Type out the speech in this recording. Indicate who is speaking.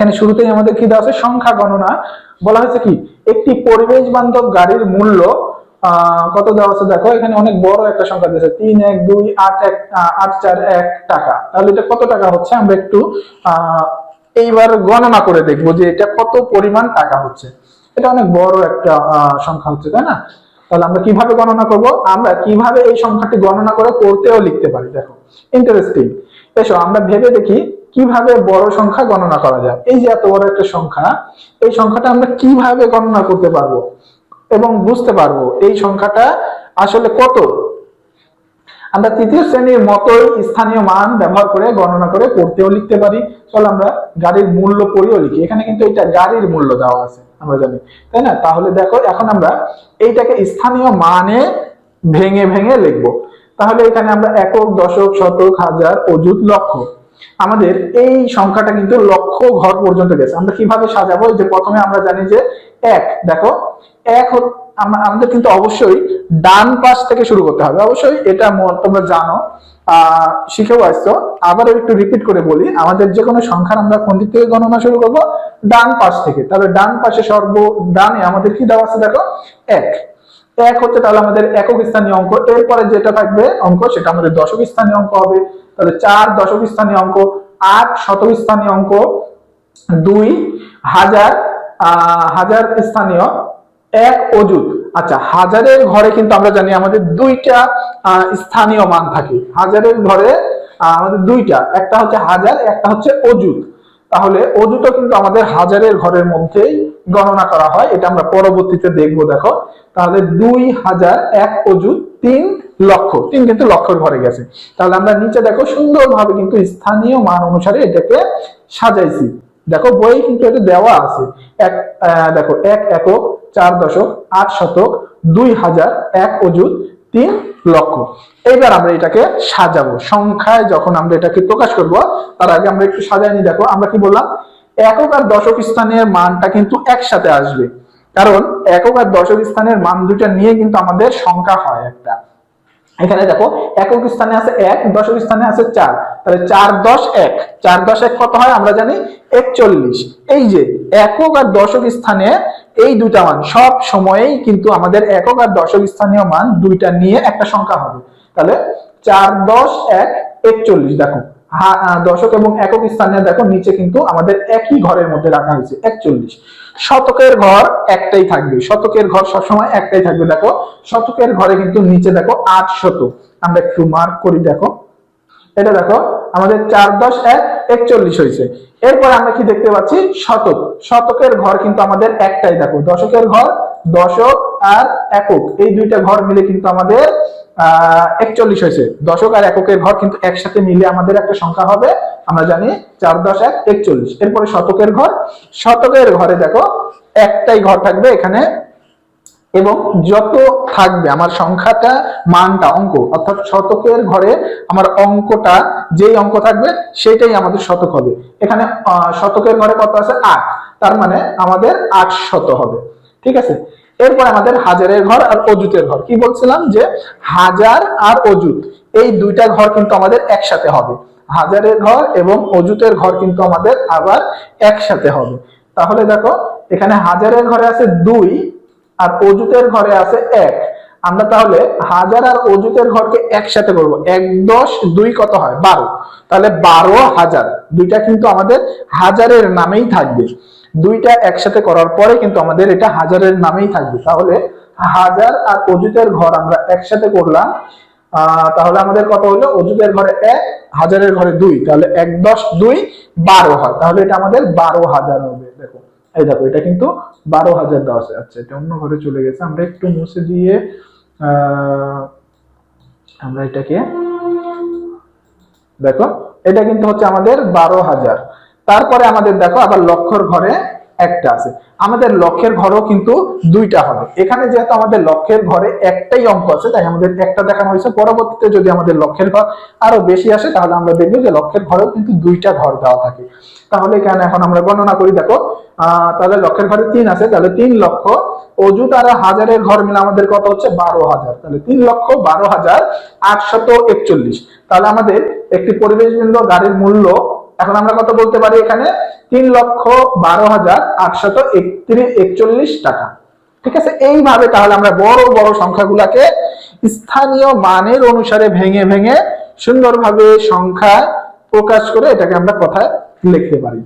Speaker 1: এখানে শুরুতেই আমাদের কি দেওয়া আছে, সংখ্যা গণনা। বলা হয়েছে কি একটি পরিবেশ বান্ধব গাড়ির মূল্য কত দেওয়া আছে দেখো, এখানে অনেক বড় একটা সংখ্যা দিয়েছে 3128184 টাকা। তাহলে এটা কত টাকা হচ্ছে আমরা একটু এইবার গণনা করে দেখবো যে এটা কত পরিমাণ টাকা হচ্ছে। এটা অনেক বড় একটা সংখ্যা হচ্ছে, তাই না? তাহলে আমরা কিভাবে গণনা করব, আমরা কিভাবে এই সংখ্যাটি গণনা করে করতেও লিখতে পারি। দেখো ইন্টারেস্টিং, এসো আমরা ভেবে দেখি কিভাবে বড় সংখ্যা গণনা করা যায়। এই যে এত বড় একটা সংখ্যা, এই সংখ্যাটা আমরা কিভাবে গণনা করতে পারবো এবং বুঝতে পারবো এই সংখ্যাটা আসলে কত। আমরা তৃতীয় শ্রেণীর মতোই স্থানীয় মান ব্যবহার করে গণনা করে পড়তেও লিখতে পারি। চলো আমরা গাড়ির মূল্য পড়েও লিখি। এখানে কিন্তু এটা গাড়ির মূল্য দেওয়া আছে, আমরা জানি, তাই না? তাহলে দেখো এখন আমরা এইটাকে স্থানীয় মানে ভেঙে ভেঙে লিখবো। তাহলে এখানে আমরা একক, দশক, শতক, হাজার, অযুত, লক্ষ, আমাদের এই সংখ্যাটা কিন্তু লক্ষ ঘর পর্যন্ত গেছে। আমরা কিভাবে সাজাবো, যে প্রথমে আমরা জানি যে এক, দেখো এক আমাদের কিন্তু অবশ্যই ডান পাশ থেকে শুরু করতে হবে। অবশ্যই এটা তোমরা জানো, শিখেও আসছো, আবার একটু রিপিট করে বলি, আমাদের যে কোনো সংখ্যার আমরা কোন দিক থেকে গণনা শুরু করব, ডান পাশ থেকে। তাহলে ডান পাশে সর্ব ডানে আমাদের কি দেওয়া আছে দেখো, এক। এক হচ্ছে তাহলে আমাদের একক স্থানীয় অঙ্ক। এরপরে যেটা থাকবে অঙ্ক সেটা আমাদের দশক স্থানীয় অঙ্ক হবে। তাহলে 4 দশক স্থানীয় অঙ্ক, 8 শতক স্থানীয় অঙ্ক, 2 হাজার হাজার স্থানীয়, 1 অযুত। আচ্ছা, হাজারের ঘরে কিন্তু আমরা জানি আমাদের দুইটা স্থানীয় মান থাকে। হাজারের ঘরে আমাদের দুইটা, একটা হচ্ছে হাজার, একটা হচ্ছে অযুত। তাহলে অযুতও কিন্তু আমাদের হাজারের ঘরের মধ্যেই গণনা করা হয়, এটা আমরা পরবর্তীতে দেখবো। দেখো তাহলে 2000, 1 অযুত, 3 লক্ষ। 3 কিন্তু লক্ষের ঘরে গেছে। তাহলে আমরা নিচে দেখো সুন্দরভাবে কিন্তু স্থানীয় মান অনুসারে এটাকে সাজাইছি। দেখো বই কিন্তু এটা দেওয়া আছে। দেখো 1 একক, 4 দশক, 8 শতক, 2000, 1 অযুত, 3 লক্ষ। এইবার আমরা এটাকে সাজাবো সংখ্যায়। যখন আমরা এটাকে প্রকাশ করব তার আগে আমরা একটু সাজাই নি। দেখো আমরা কি বললাম, একক আর দশক স্থানের মানটা কিন্তু একসাথে আসবে, কারণ একক আর দশক স্থানের মান দুইটা নিয়ে কিন্তু আমাদের সংখ্যা হয় একটা। এখানে দেখো একক স্থানে আছে 1, দশক স্থানে আছে 4। তাহলে 4 10 1, 4 10 1 কত হয় আমরা জানি 41। এই যে একক আর দশক স্থানে এই দুইটা মান সব সময়ই কিন্তু আমাদের একক আর দশক স্থানীয় মান দুইটা নিয়ে একটা সংখ্যা হবে। তাহলে 4 10 1 41। দেখো দশক এবং একক স্থানে দেখো নিচে কিন্তু আমাদের একই ঘরের মধ্যে রাখা হয়েছে 41। শতকের ঘর একটাই থাকবে, শতকের ঘর সবসময় একটাই থাকবে। দেখো শতকের ঘরে কিন্তু নিচে দেখো 8 শতক, আমরা একটু মার্ক করি। দেখো এটা দেখো আমাদের 4 10 1 41 হয়েছে। এরপর আমরা কি দেখতে পাচ্ছি, শতক। শতকের ঘর কিন্তু আমাদের একটাই। দেখো দশকের ঘর, দশক আর একক এই দুইটা ঘর মিলে কিন্তু আমাদের 41 হয়েছে। দশক আর এককের ঘর কিন্তু একসাথে মিলে আমাদের একটা সংখ্যা হবে, আমরা জানি 4 10 1 41। এরপরে শতকের ঘর, শতকের ঘরে দেখো একটাই ঘর থাকবে এখানে, এবং যত থাকবে আমার সংখ্যাটা মানটা অঙ্ক, অর্থাৎ শতকের ঘরে আমার অঙ্কটা যেই অঙ্ক থাকবে সেটাই আমাদের শতক হবে। এখানে শতকের ঘরে কত আছে 8, তার মানে আমাদের 800 হবে। ঠিক আছে, এরপর আমাদের হাজারের ঘর আর অযুতের ঘর। কি বলছিলাম যে হাজার আর অযুত এই দুইটা ঘর কিন্তু আমাদের একসাথে হবে। হাজারের ঘর এবং অযুতের ঘর কিন্তু আমাদের আবার একসাথে হবে। তাহলে দেখো এখানে হাজারের ঘরে আছে 2 আর অযুতের ঘরে আছে 1। আমরা তাহলে হাজার আর অযুতের ঘরকে একসাথে করব। 1 10 2 কত হয় 12। তাহলে 12,000 দুইটা কিন্তু আমাদের হাজারের নামেই থাকবে। দুইটা একসাথে করার পরে কিন্তু আমাদের এটা হাজারের নামেই থাকবে। তাহলে হাজার আর অযুতের ঘর আমরা একসাথে করলাম, তাহলে আমাদের কত হলো, অযুতের ঘরে 1, হাজারের ঘরে 2, তাহলে 1 10 2 12 হয়। তাহলে এটা আমাদের 12,000 হবে। দেখো এই দেখো এটা কিন্তু 12,000 দেওয়া আছে। আচ্ছা এটা অন্য ঘরে চলে গেছে, আমরা একটু মুছে দিয়ে আমরা এটাকে দেখো এটা কিন্তু হচ্ছে আমাদের 12,000। তারপরে আমাদের দেখো আবার লক্ষের ঘরে একটা আছে। আমাদের লক্ষের ঘরও কিন্তু দুইটা হবে। এখানে যেহেতু আমাদের লক্ষের ঘরে একটাই অঙ্ক আছে তাই আমাদের একটা দেখানো হয়েছে। পরবর্তীতে যদি আমাদের লক্ষের ঘর আরো বেশি আসে তাহলে আমরা দেখবো যে লক্ষের ঘরেও কিন্তু দুইটা ঘর দেওয়া থাকে। তাহলে এখানে এখন আমরা গণনা করি। দেখো তাহলে লক্ষের ঘরে 3 আছে, তাহলে 3 লক্ষ। অযুত আর হাজারের ঘর মিলে আমাদের কত হচ্ছে 12,000। তাহলে 3,12,841। তাহলে আমাদের একটি পরিবেশ বিন্দু গাড়ির মূল্য এখন আমরা কত বলতে পারি এখানে? 3,12,841 টাকা। ঠিক আছে, এইভাবে তাহলে আমরা বড় বড় সংখ্যাগুলোকে স্থানীয় মানের অনুসারে ভেঙে ভেঙে সুন্দরভাবে সংখ্যা প্রকাশ করে এটাকে আমরা কথায় লিখতে পারি।